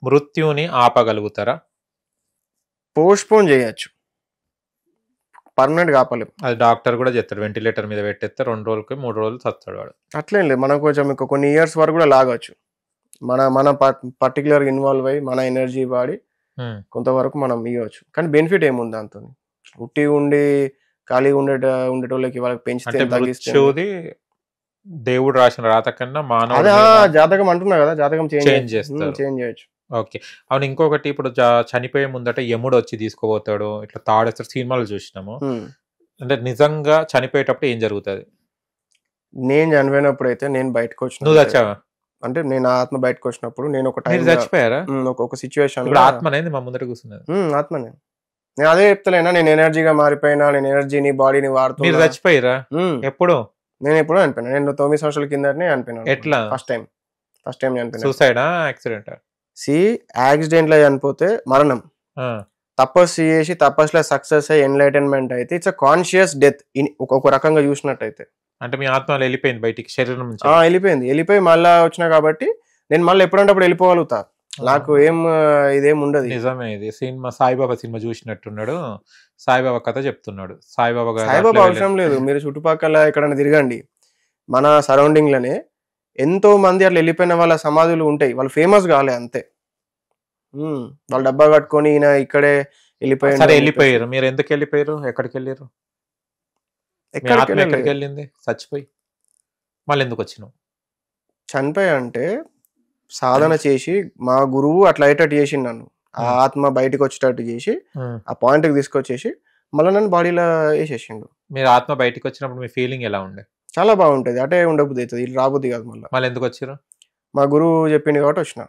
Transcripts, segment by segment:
మృత్యుని ఆపగలుగుతారా? Postpone చేయొచ్చు, permanent ఆపలేం. అది doctor కూడా చెప్తాడు, వెంటిలేటర్ మీద పెట్టేస్తే 2 రోజులకి 3 రోజులు చస్తాడు వాడు. అట్లేం లేదు, మనం కొంచెం ఇంకా కొన్ని ఇయర్స్ వరకు కూడా లాగొచ్చు. మన పర్టికులర్ ఇన్వాల్వ్ అయ్యి మన ఎనర్జీ వాడి కొంతవరకు మనం ఇవ్వచ్చు. కానీ బెనిఫిట్ ఏముంది అంత ఉట్టి ఉండి ఖాళీగా ఉండేటోళ్ళకి వాళ్ళకి పెంచితే తగ్గిస్తుంది. దేవుడు రాసిన రాత కన్నా మానవ జాతకం అంటున్నా కదా, జాతకం చేంజ్ చేయొచ్చు. ఓకే, అవును. ఇంకొకటి, ఇప్పుడు చనిపోయే ముందట యముడు వచ్చి తీసుకోపోతాడు, ఇట్లా తాడేస్తారు, సినిమాలు చూసినాము. అంటే నిజంగా చనిపోయేటప్పుడు ఏం జరుగుతుంది? నేను చనిపోయినప్పుడు అయితే నేను బయటకు వచ్చిన, నువ్వు చచ్చావా? అంటే నేను ఆత్మ బయటకు వచ్చినప్పుడు నేను ఒక టైం చచ్చిపోయారా? ఒక సిచ్యువేషన్ ఆత్మనేది మా ముందర కూర్చున్నది. ఆత్మనే, నేను అదే చెప్తలేనా, నేను ఎనర్జీగా మారిపోయినా, నేను ఎనర్జీని బాడీని వాడుతూ. మీరు చచ్చిపోయారా? ఎప్పుడు? నేను ఎప్పుడూ అనిపోయినా, నేను 9 సంవత్సరాల కిందనే అనిపోయినా. ఎట్లా? ఫస్ట్ టైం చనిపోయినా. సూసైడా, యాక్సిడెంటా? యాక్సిడెంట్ లో చనిపోతే మరణం. తపస్సు చేసి తపస్సులో సక్సెస్ అయ్యి ఎన్లైటన్మెంట్ అయితే ఇట్స్ కాన్షియస్ డెత్ ఒక రకంగా చూసినట్టయితే. అంటే మీ ఆత్మ వెళ్ళిపోయింది బయటికి, శరీరం నుంచి వెళ్ళిపోయి మళ్ళా వచ్చినా కాబట్టి నేను మళ్ళీ ఎప్పుడంటే అప్పుడు వెళ్ళిపోగలుగుతా, నాకు ఇదేం ఉండదు. నిజమే, ఇది సినిమా సాయిబాబా సినిమా చూసినట్టున్నాడు, సాయిబాబా కథ చెప్తున్నాడు. సాయిబాబా అవసరం లేదు, మీరు చుట్టుపక్కల ఎక్కడైనా తిరగండి, మన సరౌండింగ్ లోనే ఎంతో మంది అట్లా వెళ్ళిపోయిన వాళ్ళ సమాధులు ఉంటాయి. వాళ్ళు ఫేమస్ కాలే అంతే, వాళ్ళు డబ్బా కట్టుకొని ఈయన ఇక్కడే వెళ్ళిపోయారు. మీరు ఎందుకు వెళ్ళిపోయారు? ఎక్కడికి వెళ్ళారు? ఎక్కడికి వెళ్ళింది? చచ్చిపోయి మళ్ళీ ఎందుకు వచ్చినావు? చనిపోయా అంటే సాధన చేసి మా గురువు అట్లా అయ్యేటట్టు చేసిండు నన్ను, ఆ ఆత్మ బయటకు వచ్చేటట్టు చేసి ఆ పాయింట్ కి తీసుకొచ్చేసి మళ్ళీ నన్ను బాడీలో వేసేసిండు. మీరు ఆత్మ బయటకు వచ్చినప్పుడు మీ ఫీలింగ్ ఎలా ఉండే? చాలా బాగుంటది, అటే ఉండబుద్ధి అవుతుంది, ఇటు రాబుద్ధి కాదు. మళ్ళీ ఎందుకు వచ్చారు? మా గురువు చెప్పింది కాబట్టి వచ్చిన.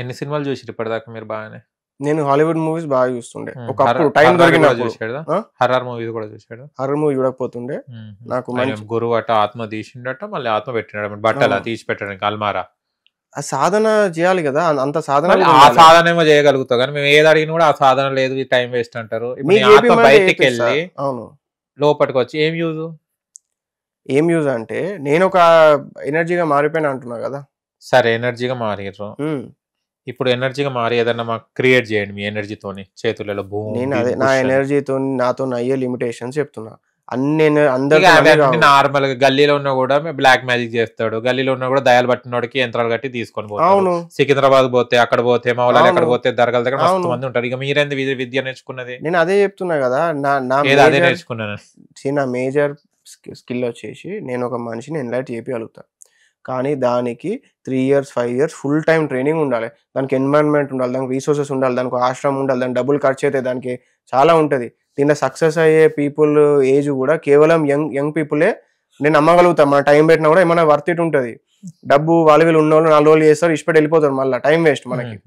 ఎన్ని సినిమాలు చూసారు ఇప్పటిదాకా మీరు? బాగానే. నేను హాలీవుడ్ మూవీస్ బాగా చూస్తుండే, ఒకప్పుడు టైం దొరికినప్పుడు. హర్రర్ మూవీస్ కూడా చూసాడు? హర్రర్ మూవీ చూడకపోతుండే. నాకు గురువు అట ఆత్మ తీసిండట, మళ్ళీ ఆత్మ పెట్టినాడు బట్టలా తీసి పెట్టడానికి అల్మారా. ఆ సాధన చేయాలి కదా, అంత సాధన. ఆ సాధన ఏమో చేయగలుగుతావు, కానీ మేము ఏది అడిగినా కూడా ఆ సాధన లేదు, టైం వేస్ట్ అంటారు. ఆత్మ బయటికి వెళ్ళి అవును లోపలికి వచ్చి ఏం యూజ్ అంటే నేను ఒక ఎనర్జీగా మారిపోయినా అంటున్నా కదా. సరే, ఎనర్జీగా మారిర్రు. ఇప్పుడు ఎనర్జీగా మారి ఏదన్నా మాకు క్రియేట్ చేయండి మీ ఎనర్జీతోని, చేతులలో భూమి. నేను అదే నా ఎనర్జీతో నాతో అయ్యే లిమిటేషన్స్ చెప్తున్నా. నార్మల్ గా గల్లీలో ఉన్నా కూడా బ్లాక్ మ్యాజిక్ చేస్తాడు, గల్లీలో ఉన్నా కూడా దయాలు పట్టినోడికి యంత్రాలు కట్టి తీసుకొని పోతాడు. సికింద్రాబాద్ పోతే, అక్కడ పోతే, మౌలాలి ఎక్కడ పోతే, దర్గాల దగ్గర మస్తు మంది ఉంటారు. ఇక మీరేంది విద్య నేర్చుకున్నది? నేను అదే చెప్తున్నా కదా, అదే నేర్చుకున్నాను. నా మేజర్ స్కిల్ వచ్చేసి నేను ఒక మనిషిని ఎన్లైట్ చేయగలుగుతా, కానీ దానికి 3 years 5 years full time training ఉండాలి, దానికి ఎన్వైరన్మెంట్ ఉండాలి, దానికి రీసోర్సెస్ ఉండాలి, దానికి ఆశ్రమం ఉండాలి, దానికి డబ్బులు ఖర్చు అయితే దానికి చాలా ఉంటుంది. దీంట్లో సక్సెస్ అయ్యే పీపుల్ ఏజ్ కూడా కేవలం యంగ్ పీపులే నేను నమ్మగలుగుతాను. మన టైం పెట్టినా కూడా ఏమైనా వర్త్ ఇట్ ఉంటుంది. డబ్బు వీళ్ళు ఉన్న వాళ్ళు 4 రోజులు చేస్తారు, ఇష్టపడి వెళ్ళిపోతారు, మళ్ళీ టైం వేస్ట్ మనకి.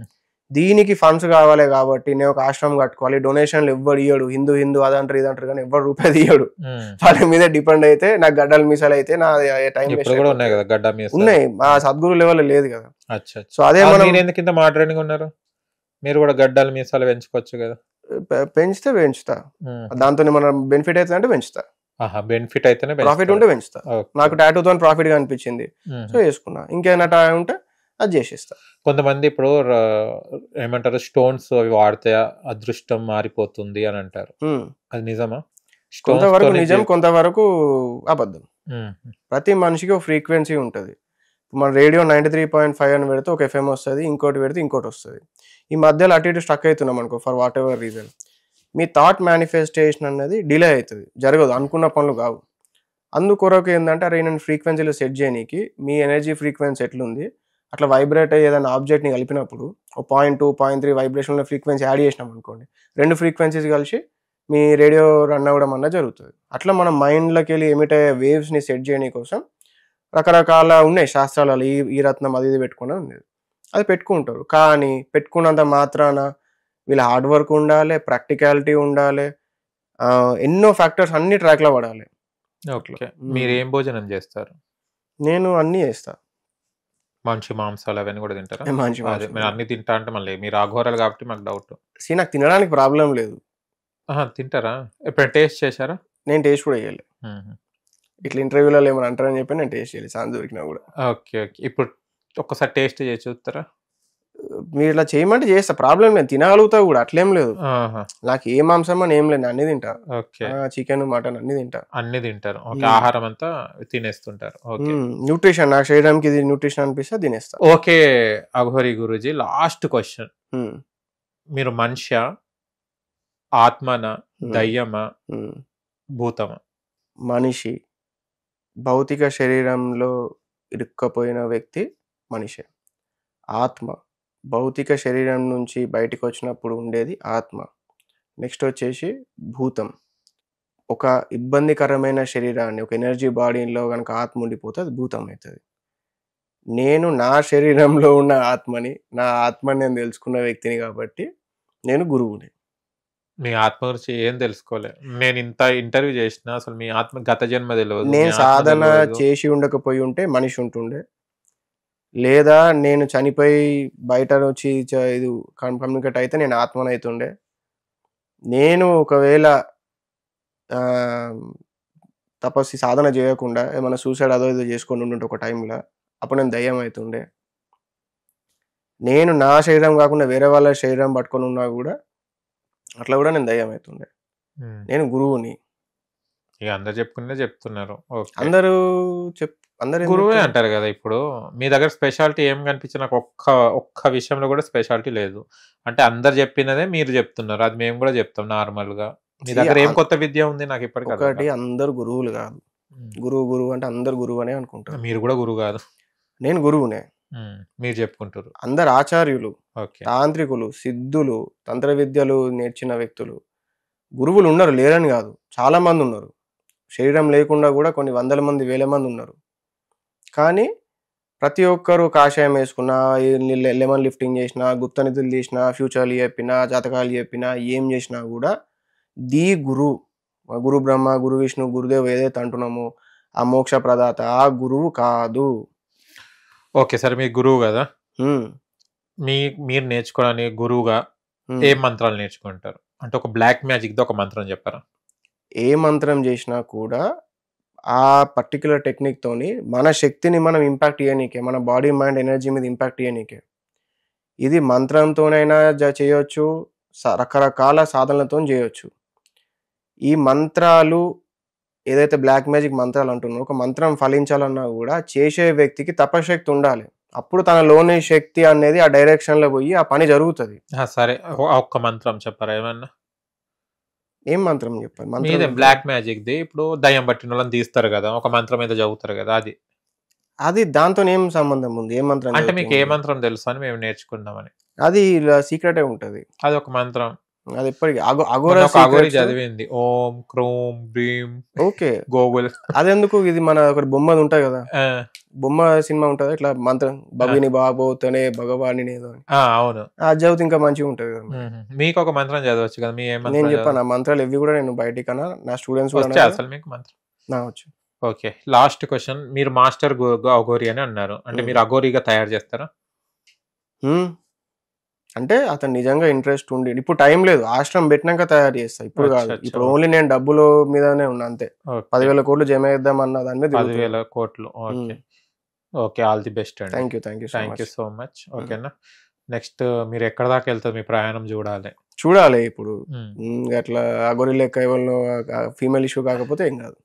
దీనికి ఫండ్స్ కావాలి కాబట్టి నేను ఒక ఆశ్రమం కట్టుకోవాలి. డొనేషన్లు ఎవ్వడు ఇయ్యడు, హిందూ అదంటారు ఇదంటారు, కానీ ఎవ్వరు రూపాయి ఇయ్యడు. వాళ్ళ మీద డిపెండ్ అయితే నాకు గడ్డలు మీసాలు అయితే నా టైం ఉన్నాయి, మా సద్గురు లెవెల్ లేదు కదా. సో అదే మనం మాట్లాడి ఉన్నారు, మీరు కూడా గడ్డలు మీసాలు పెంచుకోవచ్చు కదా. పెంచుతా, దాంతో మన బెనిఫిట్ అయితే అంటే పెంచుతా. బెనిఫిట్ అయితేనే, ప్రాఫిట్ ఉంటే పెంచుతా. నాకు టాటూతో ప్రాఫిట్ గా అనిపించింది, సో వేసుకున్నా. ఇంకేమైనా ఉంటే అది చేసేస్తా. కొంతమంది ఇప్పుడు ఏమంటారు, స్టోన్స్ అవి వాడితే అదృష్టం మారిపోతుంది అని అంటారు, అది నిజమా? కొంతవరకు నిజం, కొంతవరకు అబద్ధం. ప్రతి మనిషికి ఒక ఫ్రీక్వెన్సీ ఉంటుంది. మన రేడియో 93.5 అని పెడితే ఒక FM వస్తుంది, ఇంకోటి పెడితే ఇంకోటి వస్తుంది. ఈ మధ్యలో అటు ఇటు స్టక్ అవుతున్నాం అనుకో, for what ever reason, me thought manifestation అనేది డిలే అవుతుంది, జరగదు, అనుకున్న పనులు కావు. అందుకొరకు ఏంటంటే, అరే నేను ఫ్రీక్వెన్సీలో సెట్ చేయనీకి మీ ఎనర్జీ ఫ్రీక్వెన్సీ ఎట్లుంది అట్లా వైబ్రేట్ అయ్యి ఏదైనా ఆబ్జెక్ట్ని కలిపినప్పుడు ఒక 0.2 0.3 వైబ్రేషన్లో ఫ్రీక్వెన్సీ యాడ్ చేసినాం అనుకోండి, 2 ఫ్రీక్వెన్సీస్ కలిసి మీ రేడియో రన్ అవ్వడం అన్న జరుగుతుంది. అట్లా మనం మైండ్లోకి వెళ్ళి ఎమిట్ అయ్యే వేవ్స్ని సెట్ చేయడం కోసం రకరకాల ఉన్నాయి శాస్త్రాలలో, ఈ రత్నం అది ఇది పెట్టుకుని ఉంది, అది పెట్టుకుంటారు. కానీ పెట్టుకున్నంత మాత్రాన వీళ్ళ హార్డ్ వర్క్ ఉండాలి, ప్రాక్టికాలిటీ ఉండాలి, ఎన్నో ఫ్యాక్టర్స్ అన్ని ట్రాక్లో పడాలి. ఓకే, మీరు ఏం భోజనం చేస్తారు? నేను అన్నీ చేస్తా. మంచి మాంసాలు అవన్నీ కూడా తింటారా? మీరు అన్ని తింటా అంటే మళ్ళీ మీరు ఆఘోరాలు కాబట్టి మాకు డౌట్. నాకు తినడానికి ప్రాబ్లం లేదు. తింటారా? ఎప్పుడు టేస్ట్ చేశారా? నేను టేస్ట్ కూడా చేయలేదు. ఇట్లా ఇంటర్వ్యూలలో ఏమైనా అంటారని చెప్పి నేను టేస్ట్ చేయలేదు, సాంజ్ దొరికినా కూడా. Okay okay. ఇప్పుడు ఒక్కసారి టేస్ట్ చేసి చూస్తారా? మీరు ఇట్లా చేయమంటే చేస్తా, ప్రాబ్లం లేదు, తినగలుగుతా కూడా, అట్లేం లేదు. నాకు ఏ మాంసం అని ఏం లేదు, అన్ని తింటా. చికెన్ మటన్ అన్ని తింటా. అన్ని తింటారు. ఆహారం అంతా తినేస్తుంటారు. న్యూట్రిషన్, నాకు శరీరానికి ఇది న్యూట్రిషన్ అనిపిస్తే తినేస్తా. Okay Aghori Guruji, last question. మీరు మనిషి, ఆత్మన, దయ్యమా, భూతమా? మనిషి. భౌతిక శరీరంలో ఇరుక్కపోయిన వ్యక్తి మనిషి. ఆత్మ భౌతిక శరీరం నుంచి బయటకు వచ్చినప్పుడు ఉండేది ఆత్మ. నెక్స్ట్ వచ్చేసి భూతం. ఒక ఇబ్బందికరమైన శరీరాన్ని, ఒక ఎనర్జీ బాడీలో కనుక ఆత్మ ఉండిపోతే అది భూతం అవుతుంది. నేను నా శరీరంలో ఉన్న ఆత్మని, నా ఆత్మని నేను తెలుసుకున్న వ్యక్తిని కాబట్టి నేను గురువుని. మీ ఆత్మ గురించి ఏం తెలుసుకోలే. నేను ఇంత ఇంటర్వ్యూ చేసిన, అసలు మీ ఆత్మ గత జన్మ తెలియదు. నేను సాధన చేసి ఉండకపోయి ఉంటే మనిషి ఉంటుండే, లేదా నేను చనిపోయి బయట వచ్చి ఇది కమ్యూనికేట్ అయితే నేను ఆత్మను అవుతుండే. నేను ఒకవేళ తపస్సు సాధన చేయకుండా ఏమైనా సూసైడ్ అదో ఏదో చేసుకొని ఉంటుంటే ఒక టైంలో, అప్పుడు నేను దయ్యం అవుతుండే. నేను నా శరీరం కాకుండా వేరే వాళ్ళ శరీరం పట్టుకొని ఉన్నా కూడా అట్లా కూడా నేను దయ్యం అవుతుండే. నేను గురువుని. ఇక అందరు చెప్పుకునే చెప్తున్నారు. అందరూ గురువే అంటారు కదా. ఇప్పుడు మీ దగ్గర స్పెషాలిటీ ఏం కనిపించింది నాకు? ఒక్క విషయంలో కూడా స్పెషాలిటీ లేదు. అంటే అందరు చెప్పినదే మీరు చెప్తున్నారు, అది మేము కూడా చెప్తాం నార్మల్ గా. మీ దగ్గర ఏం కొత్త విద్య ఉంది నాకు ఇప్పటికీ? ఒకటి, అందరు గురువులు కాదు. గురువు అంటే అందరు గురువు అనే అనుకుంటారు. మీరు కూడా గురువు కాదు. నేను గురువునే. మీరు చెప్పుకుంటారు. అందరు ఆచార్యులు, తాంత్రికులు, సిద్ధులు, తంత్ర విద్యలు నేర్చిన వ్యక్తులు గురువులు ఉన్నారు, లేరని కాదు, చాలా మంది ఉన్నారు. శరీరం లేకుండా కూడా కొన్ని వందల మంది, వేల మంది ఉన్నారు. కానీ ప్రతి ఒక్కరు కాషాయం వేసుకున్నా, లెమన్ లిఫ్టింగ్ చేసినా, గుప్త నిధులు తీసినా, ఫ్యూచర్లు చెప్పినా, జాతకాలు చెప్పినా, ఏం చేసినా కూడా ది గురు బ్రహ్మ, గురు విష్ణు, గురుదేవ్ ఏదైతే అంటున్నామో ఆ మోక్ష ప్రదాత, ఆ గురువు కాదు. ఓకే సరే, మీ గురువు కదా, మీరు నేర్చుకోవడానికి గురువుగా ఏ మంత్రాలు నేర్చుకుంటారు? అంటే ఒక బ్లాక్ మ్యాజిక్ తో ఒక మంత్రం చెప్పారా? ఏ మంత్రం చేసినా కూడా ఆ పర్టికులర్ టెక్నిక్ తోని మన శక్తిని మనం ఇంపాక్ట్ చేయనీకే, మన బాడీ మైండ్ ఎనర్జీ మీద ఇంపాక్ట్ చేయనీకే. ఇది మంత్రంతోనైనా చేయొచ్చు, రకరకాల సాధనలతో చేయొచ్చు. ఈ మంత్రాలు ఏదైతే బ్లాక్ మ్యాజిక్ మంత్రాలు అంటున్నారో, ఒక మంత్రం ఫలించాలన్నా కూడా చేసే వ్యక్తికి తపశక్తి ఉండాలి. అప్పుడు తనలోని శక్తి అనేది ఆ డైరెక్షన్ లో పోయి ఆ పని జరుగుతుంది. సరే, ఒక్క మంత్రం చెప్పారా ఏమన్నా? ఏం మంత్రం చెప్పారు? మీదే బ్లాక్ మ్యాజిక్ ది. ఇప్పుడు దయ్యం పట్టిన వాళ్ళని తీస్తారు కదా, ఒక మంత్రం మీద చదువుతారు కదా, అది దాంతో ఏం సంబంధం ఉంది? ఏ మంత్రం అంటే మీకు ఏ మంత్రం తెలుసు అని మేము నేర్చుకుందామని? అది సీక్రెటే ఉంటది. అది ఒక మంత్రం. అది ఎప్పటికీ అఘోరి చదివింది ఓం క్రోం బ్రీం. ఓకే, గోగుల్. అదెందుకు? ఇది మన ఒక బొమ్మది ఉంటాయి కదా, బొమ్మ సినిమా ఉంటది ఇట్లా మంత్రం, భవిని బాబోతనే భగవాని ఏదో. అవును, అది చదివితే ఇంకా మంచిగా ఉంటది కదా. మీకు ఒక మంత్రం చదవచ్చు కదా. నేను చెప్పాను ఆ మంత్రాలు ఎవి కూడా నేను బయటికన్నా నా స్టూడెంట్స్ కూడా అసలు మీకు మంత్రం నావచ్చు. Okay, last question. మీరు మాస్టర్ అఘోరి అని అన్నారు, అంటే మీరు అఘోరిగా తయారు చేస్తారా? అంటే అతను నిజంగా ఇంట్రెస్ట్ ఉండి, ఇప్పుడు టైం లేదు, ఆశ్రమం పెట్టినాక తయారు చేస్తా, ఇప్పుడు కాదు. ఇప్పుడు ఓన్లీ నేను డబ్బుల మీదనే ఉన్నా అంతే. 10,000 కోట్లు జమ చేద్దాం అన్న దాని మీద. 10,000 కోట్లు. ఓకే, ఆల్ ది బెస్ట్ అండి. Thank you so much. ఓకేనా, నెక్స్ట్ మీరు ఎక్కడ దాకా వెళ్తారు? మీ ప్రయాణం చూడాలి. ఇప్పుడు అట్లా అఘోరి లెక్క ఎవరిలో ఫీమేల్ ఇష్యూ కాకపోతే ఏం కాదు.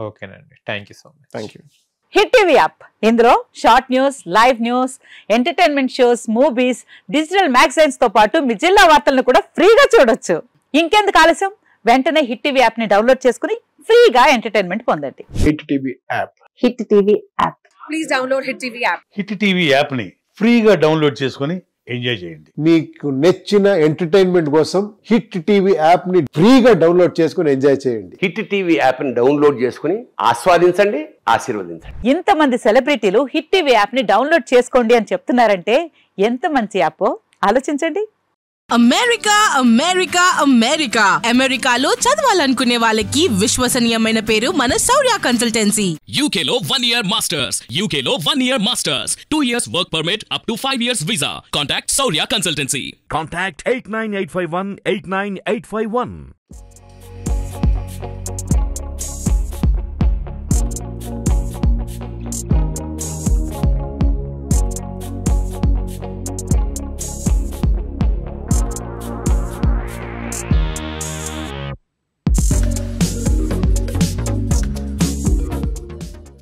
ఓకేనండి, thank you so much. Thank you. Hit TV app, ఇందులో short news, live news, entertainment shows, movies, digital magazines తో పాటు మీ జిల్లా వార్తలను కూడా ఫ్రీగా చూడొచ్చు. ఇంకెందుకు ఆలస్యం, వెంటనే హిట్ టీవీ యాప్ ని డౌన్లోడ్ చేసుకుని ఫ్రీగా ఎంటర్టైన్మెంట్ పొందండి. Hit TV app. Hit TV app. Please download hit TV app. Hit TV app ని ఫ్రీగా డౌన్లోడ్ చేసుకుని ఎంజాయ్ చేయండి. మీకు నచ్చిన ఎంటర్టైన్మెంట్ కోసం హిట్ టీవీ యాప్ ని ఫ్రీగా డౌన్లోడ్ చేసుకుని ఎంజాయ్ చేయండి. హిట్ టీవీ యాప్ ని డౌన్లోడ్ చేసుకుని ఆస్వాదించండి, ఆశీర్వదించండి. ఇంతమంది సెలబ్రిటీలు హిట్ టీవీ యాప్ ని డౌన్లోడ్ చేసుకోండి అని చెప్తున్నారంటే ఎంత మంచి యాప్ ఆలోచించండి. అమెరికా అమెరికా అమెరికా అమెరికాలో చదవాలనుకునే వాళ్ళకి విశ్వసనీయమైన పేరు మన శౌర్య కన్సల్టెన్సీ. UK లో 1 year masters, UK లో 1 year masters, 2 years work permit up to 5 years visa. Contact Shaurya Consultancy. Contact 89851 89851.